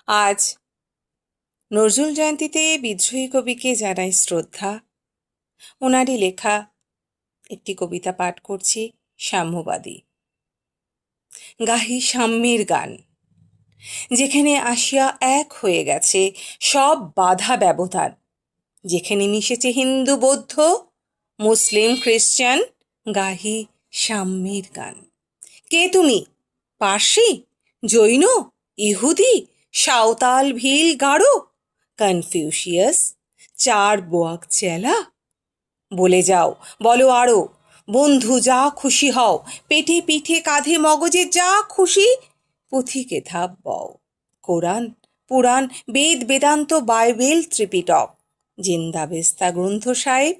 আজ নজরুল জয়ন্তীতে বিদ্রোহী কবিকে জানাই শ্রদ্ধা। ওনারই লেখা একটি কবিতা পাঠ করছি, সাম্যবাদী। গাহি সাম্যের গান, যেখানে আসিয়া এক হয়ে গেছে সব বাধা ব্যবধান, যেখানে মিশেছে হিন্দু বৌদ্ধ মুসলিম খ্রিস্টান, গাহি সাম্যের গান। কে তুমি? পার্সি, জৈন, ইহুদি, সাঁওতাল, ভিল, গারো, কনফিউশিয়াস, চার বোয়াক চেলা? বলে যাও, বলো আরো, বন্ধু যা খুশি হও, পেটে পিঠে কাঁধে মগজে যা খুশি পুঁথিকে ধাপ বও। কোরআন, পুরাণ, বেদ, বেদান্ত, বাইবেল, ত্রিপিটক, জিন্দাবেস্তা গ্রন্থ সাহেব,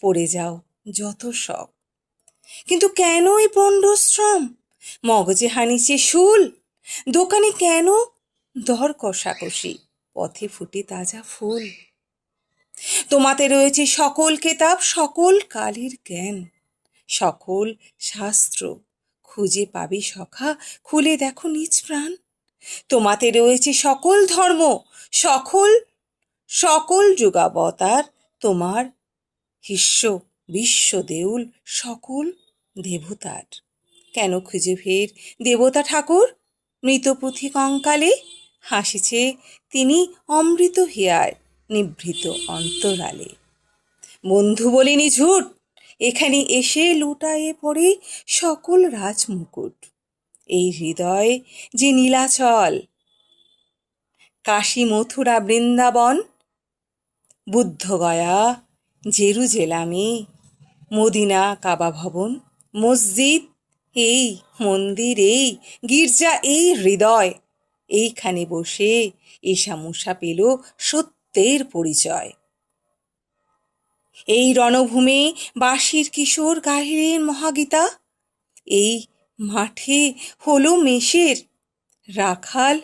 পড়ে যাও যত সব। কিন্তু কেন এই পণ্ডশ্রম? মগজে হানিছে শুল, দোকানে কেন দর কষাকষি, পথে ফুটে তাজা ফুল। তোমাতে রয়েছে সকল কেতাব, সকল কালের জ্ঞান, সকল শাস্ত্র, খুঁজে পাবে সখা, খুলে দেখো নিজ প্রাণ। তোমাতে রয়েছে সকল ধর্ম, সকল সকল যুগাবতার, তোমার হিস্য বিশ্ব দেউল সকল দেবতার। কেন খুঁজে ফের দেবতা ঠাকুর? মৃত পুঁথি কঙ্কালে হাসিছে তিনি অমৃত হিয়ায় নিভৃত অন্তরালে। বন্ধু বলিনি ঝুট, এখানে এসে লুটায়ে পড়ে সকল রাজমুকুট। এই হৃদয় যে নীলাচল, কাশী মথুরা বৃন্দাবন, বুদ্ধগয়া জেরুজেলামে, মদিনা কাবা ভবন, মসজিদ এই, মন্দির এই, গির্জা এই হৃদয়, এইখানে বসে ঈশামূষা পেল সত্যের পরিচয়। এই রণভূমে বাঁশির কিশোর গাহিরের মহাগীতা, এই মাঠে হলো মেষের রাখাল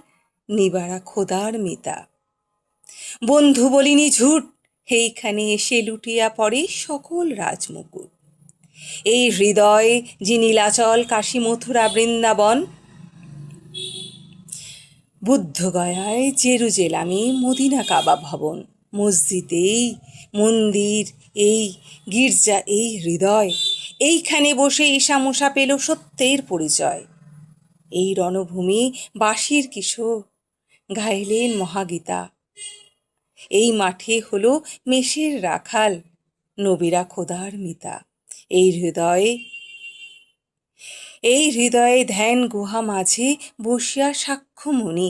নিবারা খোদার মিতা। বন্ধু বলিনি ঝুট, এইখানে এসে লুটিয়া পড়ে সকল রাজমুকুট। এই হৃদয় যে নীলাচল, কাশী মথুরা বৃন্দাবন, বুদ্ধগয়ায় জেরুজেলামে, মদিনা কাবা ভবন, মসজিদ এই, মন্দির এই, গির্জা এই হৃদয়, এইখানে বসে ঈশামূষা পেল সত্যের পরিচয়। এই রণভূমি বাঁশির কিশোর গাইলেন মহাগীতা, এই মাঠে হলো মেষের রাখাল নবীরা খোদার মিতা। এই হৃদয়ে ধ্যান গুহা মাঝে বসিয়া সাক্ষ্যমণি,